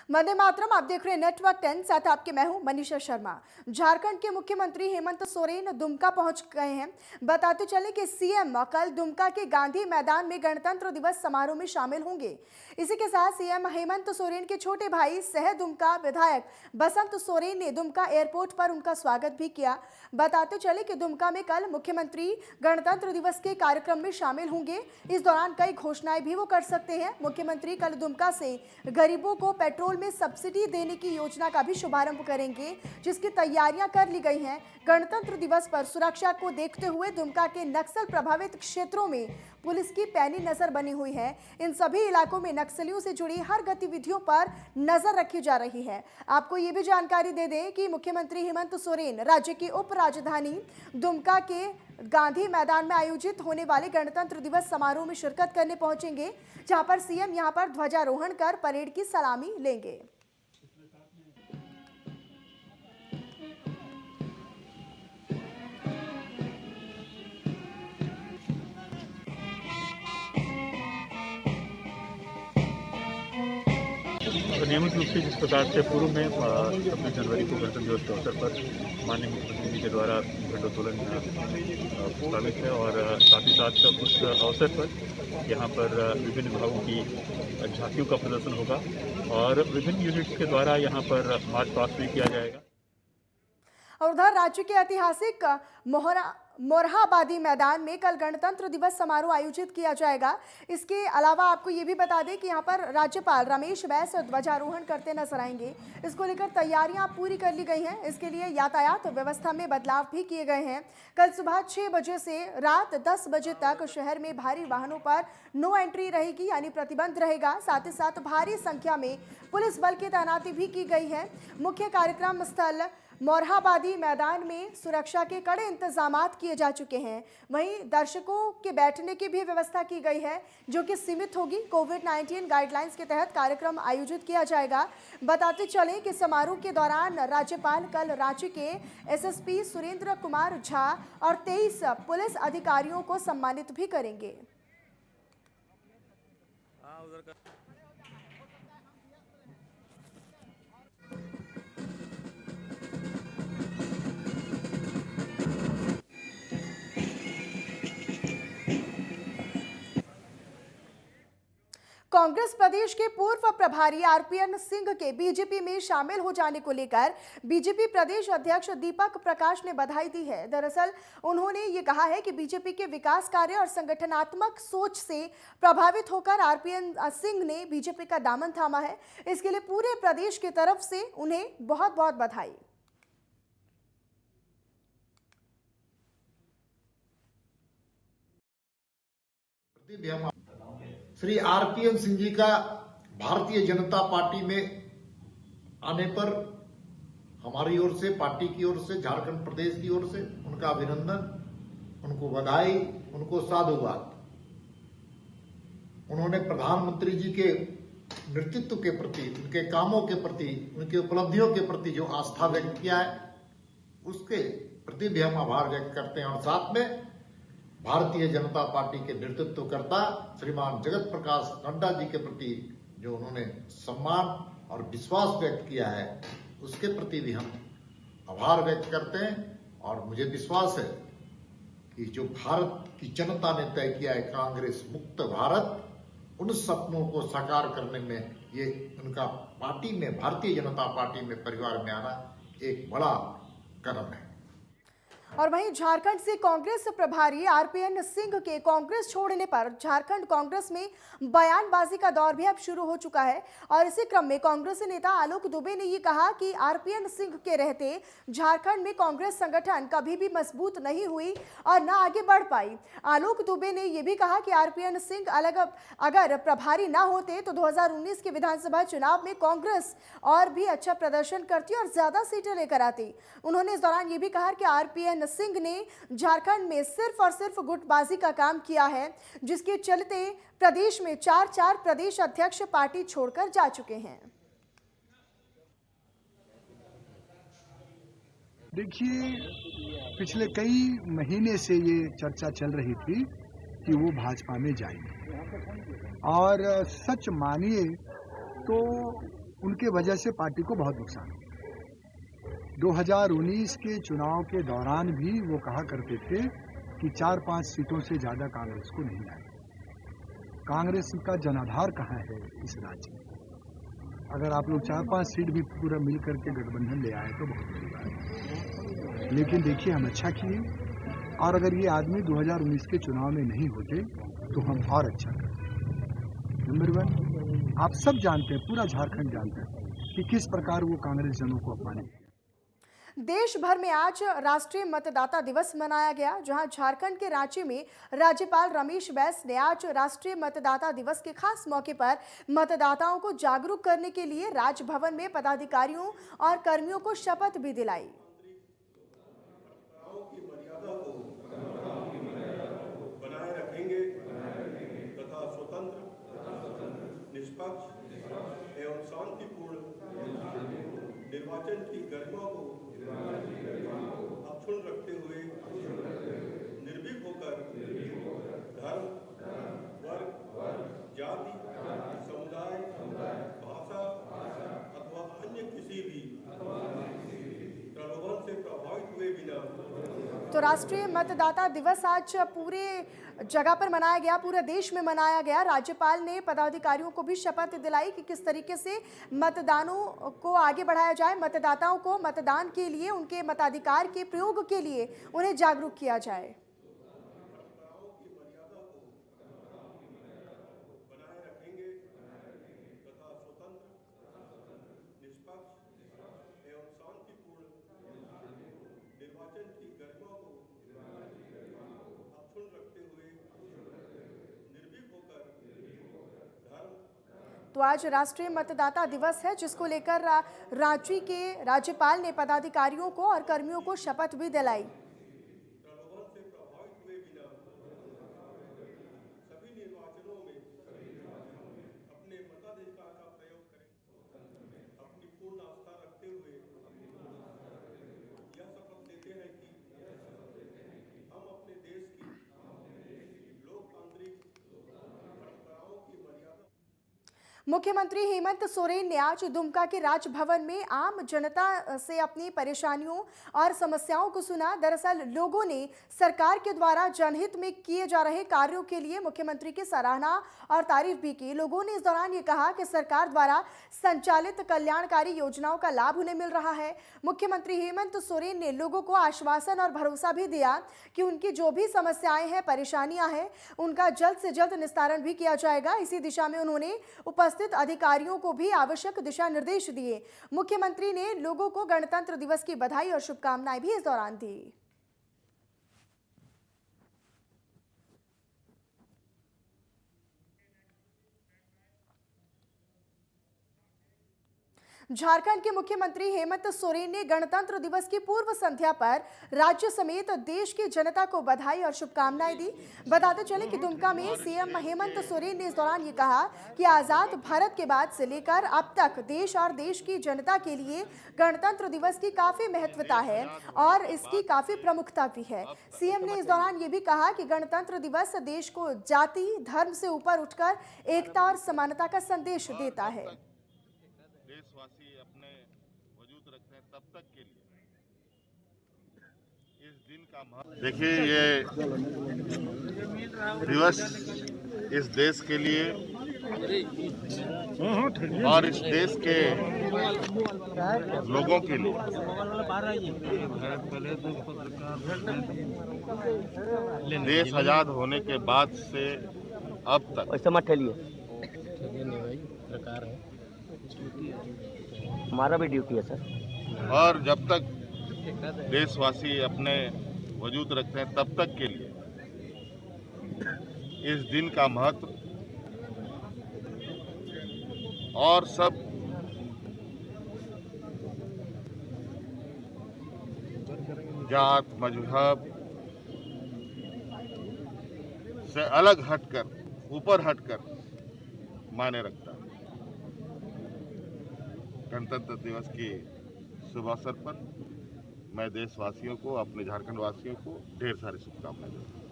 वंदे मातरम। आप देख रहे हैं नेटवर्क 10, साथ आपके मैं हूं मनीषा शर्मा। झारखंड के मुख्यमंत्री हेमंत सोरेन दुमका पहुंच गए हैं। बताते चले कि सीएम कल दुमका के गांधी मैदान में गणतंत्र दिवस समारोह में शामिल होंगे। इसी के साथ सीएम हेमंत सोरेन के छोटे भाई सह दुमका विधायक बसंत सोरेन ने दुमका एयरपोर्ट पर उनका स्वागत भी किया। बताते चले कि दुमका में कल मुख्यमंत्री गणतंत्र दिवस के कार्यक्रम में शामिल होंगे। इस दौरान कई घोषणाएं भी वो कर सकते हैं। मुख्यमंत्री कल दुमका से गरीबों को पेट्रोल में सब्सिडी देने की योजना का भी शुभारंभ करेंगे, जिसकी तैयारियां कर ली गई हैं। गणतंत्र दिवस पर सुरक्षा को देखते हुए दुमका के नक्सल प्रभावित क्षेत्रों में पुलिस की पैनी नजर बनी हुई है। इन सभी इलाकों में नक्सलियों से जुड़ी हर गतिविधियों पर नजर रखी जा रही है। आपको ये भी जानकारी दे दें कि मुख्यमंत्री हेमंत सोरेन राज्य की उप राजधानी दुमका के गांधी मैदान में आयोजित होने वाले गणतंत्र दिवस समारोह में शिरकत करने पहुंचेंगे, जहां पर सीएम यहां पर ध्वजारोहण कर परेड की सलामी लेंगे। नियमित रूप से जिस प्रकार से पूर्व में 26 जनवरी को गणतंत्र दिवस के अवसर पर माननीय मुख्यमंत्री जी के द्वारा झंडोत्तोलन प्रस्तावित है और साथ ही साथ उस अवसर पर यहाँ पर विभिन्न विभागों की झांकियों का प्रदर्शन होगा और विभिन्न यूनिट्स के द्वारा यहाँ पर मार्च पास्ट भी किया जाएगा। और उधर राज्य के ऐतिहासिक मोरहाबादी मैदान में कल गणतंत्र दिवस समारोह आयोजित किया जाएगा। इसके अलावा आपको ये भी बता दें कि यहाँ पर राज्यपाल रमेश बैस ध्वजारोहण करते नजर आएंगे। इसको लेकर तैयारियां पूरी कर ली गई हैं। इसके लिए यातायात व्यवस्था में बदलाव भी किए गए हैं। कल सुबह 6 बजे से रात 10 बजे तक शहर में भारी वाहनों पर नो एंट्री रहेगी, यानी प्रतिबंध रहेगा। साथ ही साथ भारी संख्या में पुलिस बल की तैनाती भी की गई है। मुख्य कार्यक्रम स्थल मोरहाबादी मैदान में सुरक्षा के कड़े इंतजामात किए जा चुके हैं। वहीं दर्शकों के बैठने की भी व्यवस्था की गई है, जो कि सीमित होगी। कोविड-19 गाइडलाइंस के तहत कार्यक्रम आयोजित किया जाएगा। बताते चलें कि समारोह के दौरान राज्यपाल कल राज्य के एसएसपी सुरेंद्र कुमार झा और 23 पुलिस अधिकारियों को सम्मानित भी करेंगे। कांग्रेस प्रदेश के पूर्व प्रभारी आरपीएन सिंह के बीजेपी में शामिल हो जाने को लेकर बीजेपी प्रदेश अध्यक्ष दीपक प्रकाश ने बधाई दी है। दरअसल उन्होंने ये कहा है कि बीजेपी के विकास कार्य और संगठनात्मक सोच से प्रभावित होकर आरपीएन सिंह ने बीजेपी का दामन थामा है। इसके लिए पूरे प्रदेश की तरफ से उन्हें बहुत बहुत बधाई। श्री आरपीएन सिंह जी का भारतीय जनता पार्टी में आने पर हमारी ओर से, पार्टी की ओर से, झारखंड प्रदेश की ओर से उनका अभिनंदन, उनको बधाई, उनको साधुवाद। उन्होंने प्रधानमंत्री जी के नेतृत्व के प्रति, उनके कामों के प्रति, उनके उपलब्धियों के प्रति जो आस्था व्यक्त किया है, उसके प्रति भी हम आभार व्यक्त करते हैं। और साथ में भारतीय जनता पार्टी के नेतृत्वकर्ता श्रीमान जगत प्रकाश नड्डा जी के प्रति जो उन्होंने सम्मान और विश्वास व्यक्त किया है, उसके प्रति भी हम आभार व्यक्त करते हैं। और मुझे विश्वास है कि जो भारत की जनता ने तय किया है कांग्रेस मुक्त भारत, उन सपनों को साकार करने में ये उनका पार्टी में, भारतीय जनता पार्टी में, परिवार में आना एक बड़ा कदम है। और वहीं झारखंड से कांग्रेस प्रभारी आरपीएन सिंह के कांग्रेस छोड़ने पर झारखंड कांग्रेस में बयानबाजी का दौर भी अब शुरू हो चुका है। और इसी क्रम में कांग्रेस नेता आलोक दुबे ने ये कहा कि आरपीएन सिंह के रहते झारखंड में कांग्रेस संगठन कभी भी मजबूत नहीं हुई और न आगे बढ़ पाई। आलोक दुबे ने यह भी कहा कि आरपीएन सिंह अगर प्रभारी ना होते तो 2019 के विधानसभा चुनाव में कांग्रेस और भी अच्छा प्रदर्शन करती और ज्यादा सीटें लेकर आती। उन्होंने इस दौरान ये भी कहा कि आरपीएन सिंह ने झारखंड में सिर्फ और सिर्फ गुटबाजी का काम किया है, जिसके चलते प्रदेश में 4 प्रदेश अध्यक्ष पार्टी छोड़कर जा चुके हैं। देखिए, पिछले कई महीने से ये चर्चा चल रही थी कि वो भाजपा में जाएंगे और सच मानिए तो उनके वजह से पार्टी को बहुत नुकसान हुआ। 2019 के चुनाव के दौरान भी वो कहा करते थे कि 4-5 सीटों से ज्यादा कांग्रेस को नहीं आए। कांग्रेस का जनाधार कहाँ है इस राज्य में? अगर आप लोग 4-5 सीट भी पूरा मिल करके गठबंधन ले आए तो बहुत बड़ी बात है। लेकिन देखिए, हम अच्छा किए, और अगर ये आदमी 2019 के चुनाव में नहीं होते तो हम और अच्छा करते। नंबर 1, आप सब जानते हैं, पूरा झारखंड जानता है कि किस प्रकार वो कांग्रेस जनों को अपमानित किया। देश भर में आज राष्ट्रीय मतदाता दिवस मनाया गया, जहां झारखंड के रांची में राज्यपाल रमेश बैस ने आज राष्ट्रीय मतदाता दिवस के खास मौके पर मतदाताओं को जागरूक करने के लिए राजभवन में पदाधिकारियों और कर्मियों को शपथ भी दिलाई। बनाए रखेंगे तथा स्वतंत्र, निष्पक्ष एवं शांतिपूर्ण निर्वाचन की गरिमा को अक्षुण्ण रखते हुए निर्भीक होकर धर्म, वर्ग, जाति, समुदाय, भाषा अथवा अन्य किसी भी प्रलोभन से प्रभावित हुए बिना। तो राष्ट्रीय मतदाता दिवस आज पूरे जगह पर मनाया गया, पूरे देश में मनाया गया। राज्यपाल ने पदाधिकारियों को भी शपथ दिलाई कि किस तरीके से मतदानों को आगे बढ़ाया जाए, मतदाताओं को मतदान के लिए, उनके मताधिकार के प्रयोग के लिए उन्हें जागरूक किया जाए। बनाए रखेंगे तथा स्वतंत्र, निष्पक्ष एवं शांतिपूर्ण निर्वाचन की गरिमा को अक्षुण्ण रखते हुए निर्भीक होकर धर्म। तो आज राष्ट्रीय मतदाता दिवस है, जिसको लेकर रांची के राज्यपाल ने पदाधिकारियों को और कर्मियों को शपथ भी दिलाई। प्रलोभन से प्रभावित हुए बिना सभी निर्वाचनों में अपने मताधिकार का प्रयोग करें। अपनी पूर्ण आस्था रखते हुए यह शपथ लेते हैं कि हम अपने देश की लोकतांत्रिक परंपराओं की मर्यादा। मुख्यमंत्री हेमंत सोरेन ने आज दुमका के राजभवन में आम जनता से अपनी परेशानियों और समस्याओं को सुना। दरअसल लोगों ने सरकार के द्वारा जनहित में किए जा रहे कार्यों के लिए मुख्यमंत्री की सराहना और तारीफ भी की। लोगों ने इस दौरान ये कहा कि सरकार द्वारा संचालित कल्याणकारी योजनाओं का लाभ उन्हें मिल रहा है। मुख्यमंत्री हेमंत सोरेन ने लोगों को आश्वासन और भरोसा भी दिया कि उनकी जो भी समस्याएं हैं, परेशानियां हैं, उनका जल्द से जल्द निस्तारण भी किया जाएगा। इसी दिशा में उन्होंने उपस्थित अधिकारियों को भी आवश्यक दिशा निर्देश दिए। मुख्यमंत्री ने लोगों को गणतंत्र दिवस की बधाई और शुभकामनाएं भी इस दौरान दी। झारखंड के मुख्यमंत्री हेमंत सोरेन ने गणतंत्र दिवस की पूर्व संध्या पर राज्य समेत देश की जनता को बधाई और शुभकामनाएं दी। बताते चले कि दुमका में सीएम हेमंत सोरेन ने इस दौरान ये कहा कि आजाद भारत के बाद से लेकर अब तक देश और देश की जनता के लिए गणतंत्र दिवस की काफी महत्वता है और इसकी काफी प्रमुखता भी है। सीएम ने इस दौरान ये भी कहा कि गणतंत्र दिवस देश को जाति, धर्म से ऊपर उठकर एकता और समानता का संदेश देता है। देशवासी अपने वजूद रखते हैं तब तक के लिए इस दिन का महत्व। देखिए, ये दिवस इस देश के लिए और इस देश के लोगों के लिए देश आजाद होने के बाद से अब तक हमारा भी ड्यूटी है सर। और जब तक देशवासी अपने वजूद रखते हैं तब तक के लिए इस दिन का महत्व और सब जात मजहब से अलग हटकर, ऊपर हटकर मायने रखता है। गणतंत्र दिवस की शुभ अवसर पर मैं देशवासियों को, अपने झारखंड वासियों को ढेर सारी शुभकामनाएं देता हूं।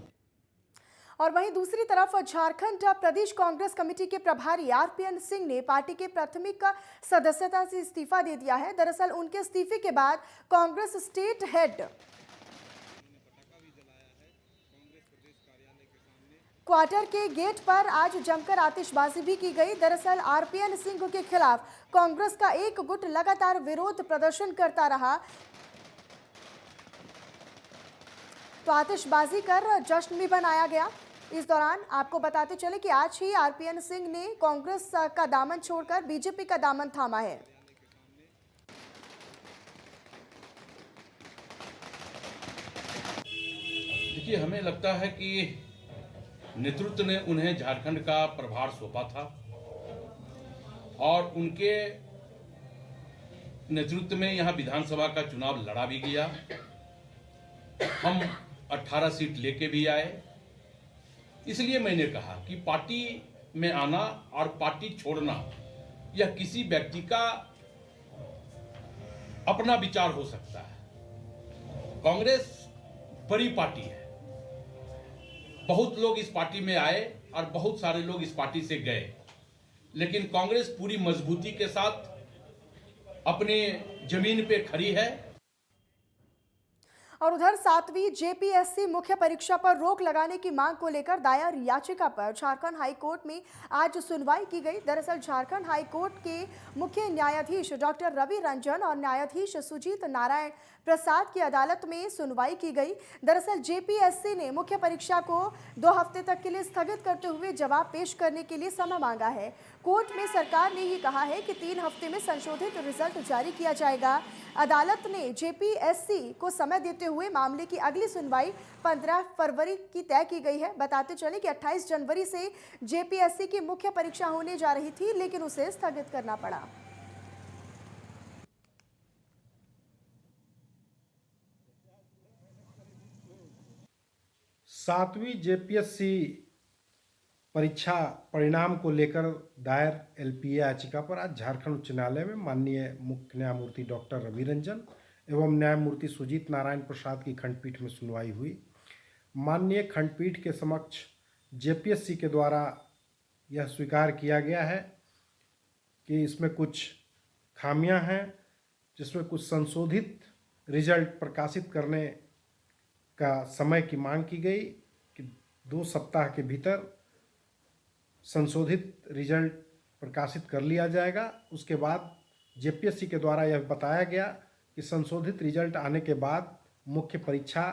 और वहीं दूसरी तरफ झारखंड प्रदेश कांग्रेस कमेटी के प्रभारी आरपीएन सिंह ने पार्टी के प्राथमिक सदस्यता से इस्तीफा दे दिया है। दरअसल उनके इस्तीफे के बाद कांग्रेस स्टेट हेड क्वार्टर के गेट पर आज जमकर आतिशबाजी भी की गई। दरअसल आरपीएन सिंह के खिलाफ कांग्रेस का एक गुट लगातार विरोध प्रदर्शन करता रहा, तो आतिशबाजी कर जश्न भी मनाया गया। इस दौरान आपको बताते चले कि आज ही आरपीएन सिंह ने कांग्रेस का दामन छोड़कर बीजेपी का दामन थामा है। देखिए, हमें लगता है कि नेतृत्व ने उन्हें झारखंड का प्रभार सौंपा था और उनके नेतृत्व में यहां विधानसभा का चुनाव लड़ा भी गया। हम 18 सीट लेके भी आए। इसलिए मैंने कहा कि पार्टी में आना और पार्टी छोड़ना यह किसी व्यक्ति का अपना विचार हो सकता है। कांग्रेस बड़ी पार्टी है, बहुत लोग इस पार्टी में आए और बहुत सारे लोग इस पार्टी से गए, लेकिन कांग्रेस पूरी मजबूती के साथ अपने जमीन पे खड़ी है। और उधर 7वीं जेपीएससी मुख्य परीक्षा पर रोक लगाने की मांग को लेकर दायर याचिका पर झारखंड हाई कोर्ट में आज सुनवाई की गई। दरअसल झारखंड हाई कोर्ट के मुख्य न्यायाधीश डॉक्टर रवि रंजन और न्यायाधीश सुजीत नारायण प्रसाद की अदालत में सुनवाई की गई। दरअसल जेपीएससी ने मुख्य परीक्षा को 2 हफ्ते तक के लिए स्थगित करते हुए जवाब पेश करने के लिए समय मांगा है। कोर्ट में सरकार ने ही कहा है कि 3 हफ्ते में संशोधित रिजल्ट जारी किया जाएगा। अदालत ने जेपीएससी को समय देते हुए मामले की अगली सुनवाई 15 फरवरी की तय की गई है। बताते चले कि 28 जनवरी से जेपीएससी की मुख्य परीक्षा होने जा रही थी, लेकिन उसे स्थगित करना पड़ा। सातवीं जेपीएससी परीक्षा परिणाम को लेकर दायर एलपीए याचिका पर आज झारखंड उच्च न्यायालय में माननीय मुख्य न्यायमूर्ति डॉक्टर रवि रंजन एवं न्यायमूर्ति सुजीत नारायण प्रसाद की खंडपीठ में सुनवाई हुई। माननीय खंडपीठ के समक्ष जेपीएससी के द्वारा यह स्वीकार किया गया है कि इसमें कुछ खामियां हैं, जिसमें कुछ संशोधित रिजल्ट प्रकाशित करने का समय की मांग की गई कि 2 सप्ताह के भीतर संशोधित रिजल्ट प्रकाशित कर लिया जाएगा। उसके बाद जेपीएससी के द्वारा यह बताया गया कि संशोधित रिजल्ट आने के बाद मुख्य परीक्षा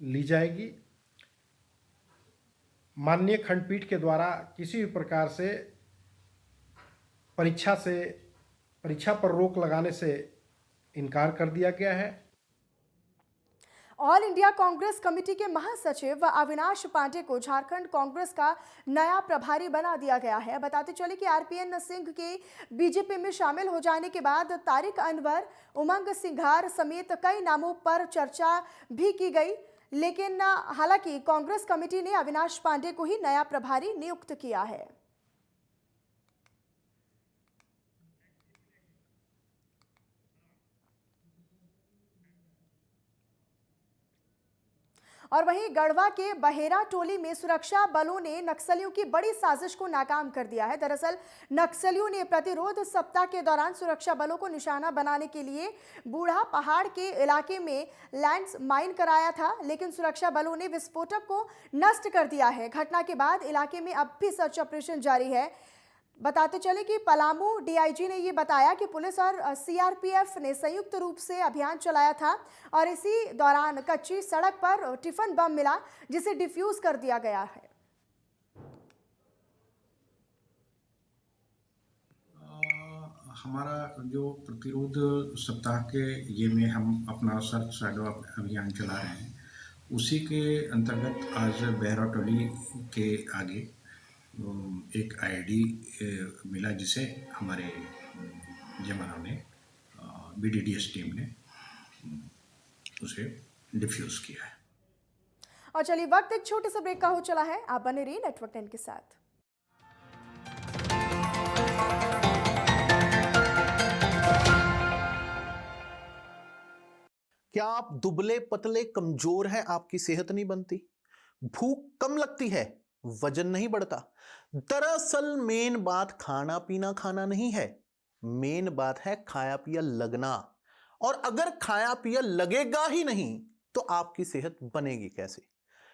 ली जाएगी। माननीय खंडपीठ के द्वारा किसी भी प्रकार से परीक्षा पर रोक लगाने से इनकार कर दिया गया है। ऑल इंडिया कांग्रेस कमेटी के महासचिव अविनाश पांडे को झारखंड कांग्रेस का नया प्रभारी बना दिया गया है। बताते चले कि आरपीएन सिंह के बीजेपी में शामिल हो जाने के बाद तारिक अनवर, उमंग सिंघार समेत कई नामों पर चर्चा भी की गई, लेकिन हालांकि कांग्रेस कमेटी ने अविनाश पांडे को ही नया प्रभारी नियुक्त किया है। और वहीं गढ़वा के बहेरा टोली में सुरक्षा बलों ने नक्सलियों की बड़ी साजिश को नाकाम कर दिया है। दरअसल नक्सलियों ने प्रतिरोध सप्ताह के दौरान सुरक्षा बलों को निशाना बनाने के लिए बूढ़ा पहाड़ के इलाके में लैंड माइन कराया था, लेकिन सुरक्षा बलों ने विस्फोटक को नष्ट कर दिया है। घटना के बाद इलाके में अब भी सर्च ऑपरेशन जारी है। बताते चले कि पलामू डीआईजी ने ये बताया कि पुलिस और सीआरपीएफ ने संयुक्त रूप से अभियान चलाया था और इसी दौरान कच्ची सड़क पर टिफिन बम मिला, जिसे डिफ्यूज कर दिया गया है। हमारा जो प्रतिरोध सप्ताह के ये में हम अपना सर्च शैडो अभियान चला रहे हैं, उसी के अंतर्गत आज बहरा टोली के आगे एक आईडी मिला, जिसे हमारे जवानों ने, बीडीडीएस टीम ने उसे डिफ्यूज किया है। और चलिए वक्त एक छोटे से ब्रेक का हो चला है, आप बने रहिए नेटवर्क 10 के साथ। क्या आप दुबले पतले कमजोर हैं, आपकी सेहत नहीं बनती, भूख कम लगती है, वजन नहीं बढ़ता। दरअसल मेन बात खाना पीना खाना नहीं है, मेन बात है खाया पिया लगना। और अगर खाया पिया लगेगा ही नहीं तो आपकी सेहत बनेगी कैसे?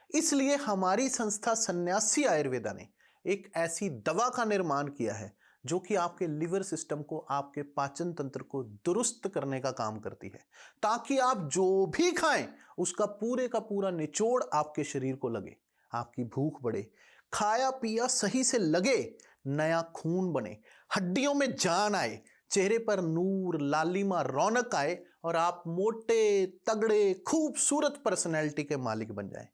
इसलिए हमारी संस्था सन्यासी आयुर्वेदा ने एक ऐसी दवा का निर्माण किया है जो कि आपके लिवर सिस्टम को, आपके पाचन तंत्र को दुरुस्त करने का काम करती है, ताकि आप जो भी खाएं उसका पूरे का पूरा निचोड़ आपके शरीर को लगे, आपकी भूख बढ़े, खाया पिया सही से लगे, नया खून बने, हड्डियों में जान आए, चेहरे पर नूर, लालिमा, रौनक आए और आप मोटे, तगड़े, खूबसूरत पर्सनैलिटी के मालिक बन जाएं।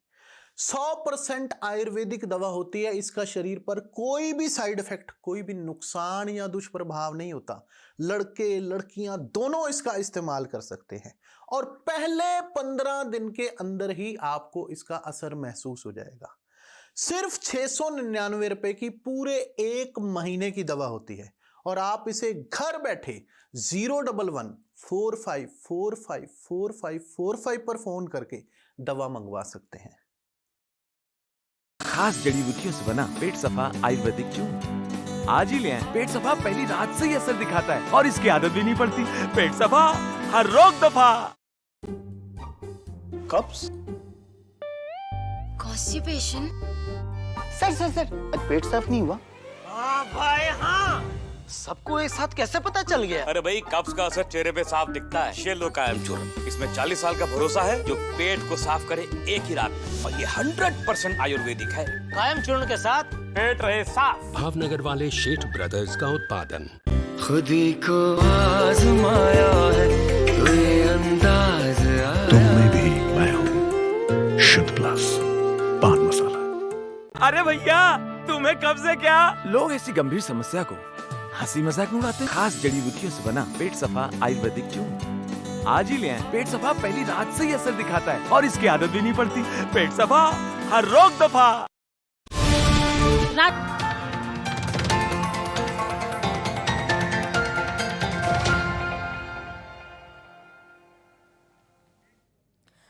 100% आयुर्वेदिक दवा होती है। इसका शरीर पर कोई भी साइड इफेक्ट, कोई भी नुकसान या दुष्प्रभाव नहीं होता। लड़के लड़कियां दोनों इसका इस्तेमाल कर सकते हैं और पहले 15 दिन के अंदर ही आपको इसका असर महसूस हो जाएगा। सिर्फ 699 रुपए की पूरे 1 महीने की दवा होती है और आप इसे घर बैठे 011-45454545 पर फोन करके दवा मंगवा सकते हैं। खास जड़ी बूटियों से बना पेट सफा आयुर्वेदिक चूर्ण आज ही ले आएं। पेट सफा पहली रात से ही असर दिखाता है और इसकी आदत भी नहीं पड़ती। पेट सफा, हर रोग दफा। कब्ज, कॉन्स्टिपेशन। सर पेट साफ नहीं हुआ? हाँ भाई हाँ। सबको एक साथ कैसे पता चल गया? अरे भाई, कब्ज का असर चेहरे पे साफ दिखता है। ये लो कायम चूर्ण, इसमें 40 साल का भरोसा है जो पेट को साफ करे एक ही रात में, और ये 100% आयुर्वेदिक है। कायम चूर्ण के साथ पेट रहे साफ। भावनगर वाले शेठ ब्रदर्स का उत्पादन। खुदी को आजमाया है तो ये अंदाज आया। तुम में भी मैं हूँ, शुद्ध प्लस पान मसाला। अरे भैया, तुम्हें कब से क्या? लोग ऐसी गंभीर समस्या को हंसी मजाक में उड़ाते। खास जड़ी बूटियों से बना पेट सफा आयुर्वेदिक चूर्ण आज ही ले आएं। पेट सफा पहली रात से ही असर दिखाता है और इसकी आदत भी नहीं पड़ती। पेट सफा, हर रोग दफा।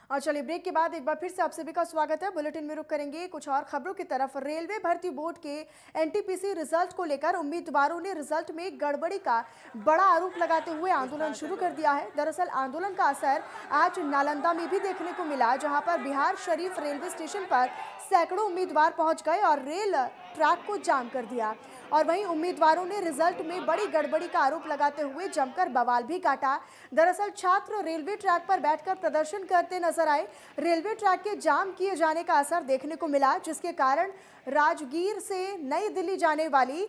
और चलिए ब्रेक के बाद एक बार फिर से आप सभी का स्वागत है। बुलेटिन में रुक करेंगे कुछ और खबरों की तरफ। रेलवे भर्ती बोर्ड के एनटीपीसी रिजल्ट को लेकर उम्मीदवारों ने रिजल्ट में गड़बड़ी का बड़ा आरोप लगाते हुए आंदोलन शुरू कर दिया है। दरअसल आंदोलन का असर आज नालंदा में भी देखने को मिला, जहां पर बिहार शरीफ रेलवे स्टेशन पर सैकड़ों उम्मीदवार पहुंच गए और रेल ट्रैक को जाम कर दिया। और वहीं उम्मीदवारों ने रिजल्ट में बड़ी गड़बड़ी का आरोप लगाते हुए जमकर बवाल भी काटा। दरअसल छात्र रेलवे ट्रैक पर बैठकर प्रदर्शन करते नजर आए। रेलवे ट्रैक के जाम किए जाने का असर देखने को मिला, जिसके कारण राजगीर से नई दिल्ली जाने वाली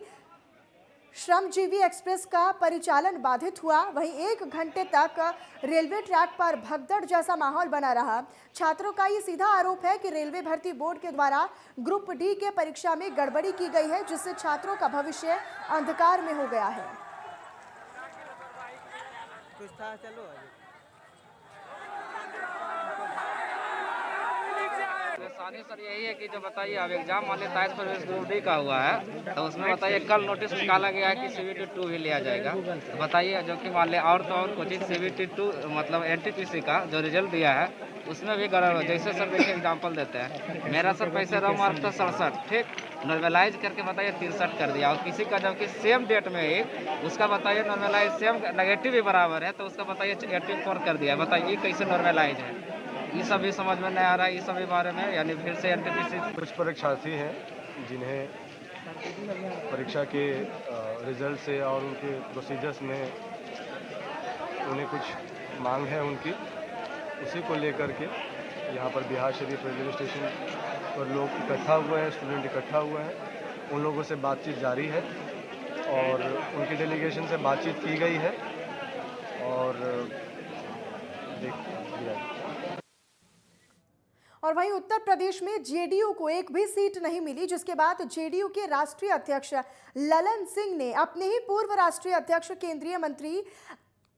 श्रमजीवी एक्सप्रेस का परिचालन बाधित हुआ। वहीं 1 घंटे तक रेलवे ट्रैक पर भगदड़ जैसा माहौल बना रहा। छात्रों का ये सीधा आरोप है कि रेलवे भर्ती बोर्ड के द्वारा ग्रुप डी के परीक्षा में गड़बड़ी की गई है, जिससे छात्रों का भविष्य अंधकार में हो गया है। परेशानी सर यही है कि जो बताइए अब एग्जाम मान लेता है प्रवेश ग्रुप डी का हुआ है, तो उसमें बताइए कल नोटिस निकाला गया है कि CBT 2 भी लिया जाएगा। तो बताइए जो कि मान ले और तो और कोचिंग CBT 2 मतलब NTPC का जो रिजल्ट दिया है उसमें भी गड़बड़ हो। जैसे सर देखिए एग्जाम्पल देते हैं, मेरा सर पैसे रहा मार्क था 67, ठीक, नॉर्मलाइज करके बताइए 63 कर दिया। और किसी का जबकि सेम डेट में ही उसका बताइए नॉर्मलाइज सेम नेगेटिव भी बराबर है, तो उसका बताइए 84 कर दिया। बताइए कैसे नॉर्मलाइज है? ये सब भी समझ में नहीं आ रहा है। इस सभी बारे में यानी फिर से एनटीपीसी कुछ परीक्षार्थी हैं जिन्हें परीक्षा के रिजल्ट से और उनके प्रोसीजर्स में उन्हें कुछ मांग है उनकी, उसी को लेकर के यहाँ पर बिहार शरीफ रेलवे स्टेशन पर लोग इकट्ठा हुए हैं, स्टूडेंट इकट्ठा हुए हैं। उन लोगों से बातचीत जारी है और उनकी डेलीगेशन से बातचीत की गई है और और वहीं उत्तर प्रदेश में जेडीयू को एक भी सीट नहीं मिली, जिसके बाद जेडीयू के राष्ट्रीय अध्यक्ष ललन सिंह ने अपने ही पूर्व राष्ट्रीय अध्यक्ष केंद्रीय मंत्री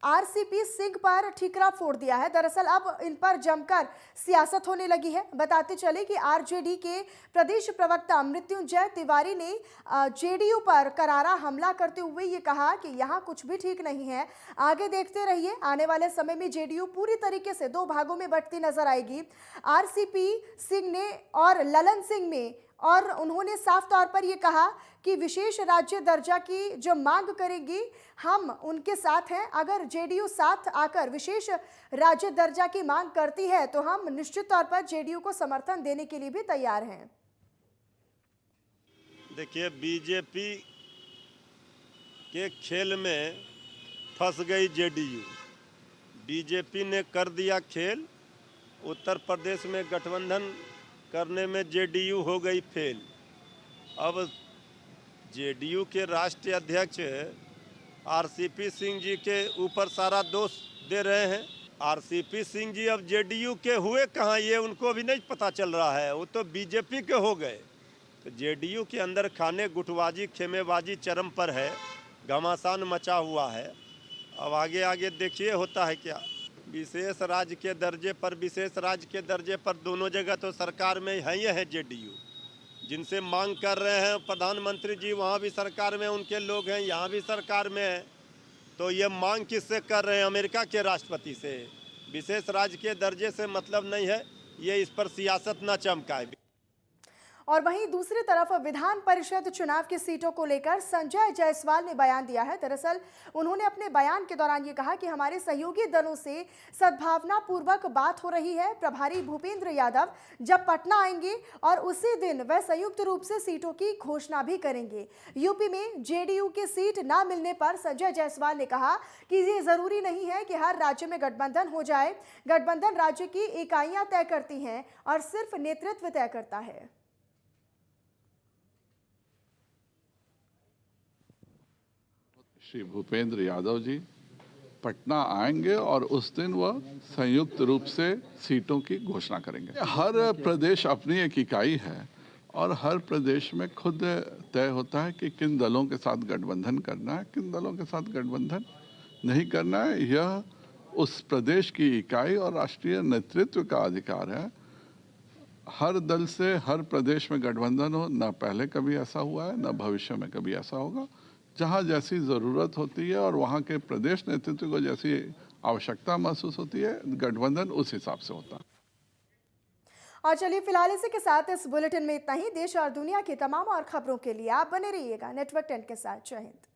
आरसीपी सिंह पर ठीकरा फोड़ दिया है। दरअसल अब इन पर जमकर सियासत होने लगी है। बताते चले कि आरजेडी के प्रदेश प्रवक्ता मृत्युंजय तिवारी ने जेडीयू पर करारा हमला करते हुए ये कहा कि यहाँ कुछ भी ठीक नहीं है, आगे देखते रहिए, आने वाले समय में जेडीयू पूरी तरीके से 2 भागों में बंटती नजर आएगी। आरसीपी सिंह ने और ललन सिंह में और उन्होंने साफ तौर पर ये कहा कि विशेष राज्य दर्जा की जो मांग करेगी हम उनके साथ हैं। अगर जेडीयू साथ आकर विशेष राज्य दर्जा की मांग करती है तो हम निश्चित तौर पर जेडीयू को समर्थन देने के लिए भी तैयार हैं। देखिए, बीजेपी के खेल में फंस गई जेडीयू। बीजेपी ने कर दिया खेल, उत्तर प्रदेश में गठबंधन करने में जेडीयू हो गई फेल। अब जेडीयू के राष्ट्रीय अध्यक्ष आरसीपी सिंह जी के ऊपर सारा दोष दे रहे हैं। आरसीपी सिंह जी अब जेडीयू के हुए कहाँ, ये उनको भी नहीं पता चल रहा है, वो तो बीजेपी के हो गए। तो जेडीयू के अंदर खाने गुटबाजी खेमेबाजी चरम पर है, घमासान मचा हुआ है। अब आगे आगे देखिए होता है क्या। विशेष राज्य के दर्जे पर, विशेष राज्य के दर्जे पर दोनों जगह तो सरकार में है जेडीयू। जिनसे मांग कर रहे हैं प्रधानमंत्री जी, वहाँ भी सरकार में उनके लोग हैं, यहाँ भी सरकार में है। तो ये मांग किससे कर रहे हैं? अमेरिका के राष्ट्रपति से। विशेष राज्य के दर्जे से मतलब नहीं है, ये इस पर सियासत न चमकाए। और वहीं दूसरी तरफ विधान परिषद चुनाव की सीटों को लेकर संजय जायसवाल ने बयान दिया है। दरअसल उन्होंने अपने बयान के दौरान ये कहा कि हमारे सहयोगी दलों से सद्भावना पूर्वक बात हो रही है। प्रभारी भूपेंद्र यादव जब पटना आएंगे और उसी दिन वह संयुक्त रूप से सीटों की घोषणा भी करेंगे। यूपी में जेडीयू की सीट न मिलने पर संजय जायसवाल ने कहा कि ये जरूरी नहीं है कि हर राज्य में गठबंधन हो जाए। गठबंधन राज्य की इकाइयां तय करती हैं और सिर्फ नेतृत्व तय करता है। श्री भूपेंद्र यादव जी पटना आएंगे और उस दिन वह संयुक्त रूप से सीटों की घोषणा करेंगे। हर प्रदेश अपनी एक इकाई है और हर प्रदेश में खुद तय होता है कि किन दलों के साथ गठबंधन करना है, किन दलों के साथ गठबंधन नहीं करना है। यह उस प्रदेश की इकाई और राष्ट्रीय नेतृत्व का अधिकार है। हर दल से हर प्रदेश में गठबंधन हो, न पहले कभी ऐसा हुआ है, न भविष्य में कभी ऐसा होगा। जहाँ जैसी ज़रूरत होती है और वहाँ के प्रदेश नेतृत्व को जैसी आवश्यकता महसूस होती है, गठबंधन उस हिसाब से होता है। और चलिए फिलहाल इसी के साथ इस बुलेटिन में इतना ही। देश और दुनिया की तमाम और खबरों के लिए आप बने रहिएगा नेटवर्क 10 के साथ। जय हिंद।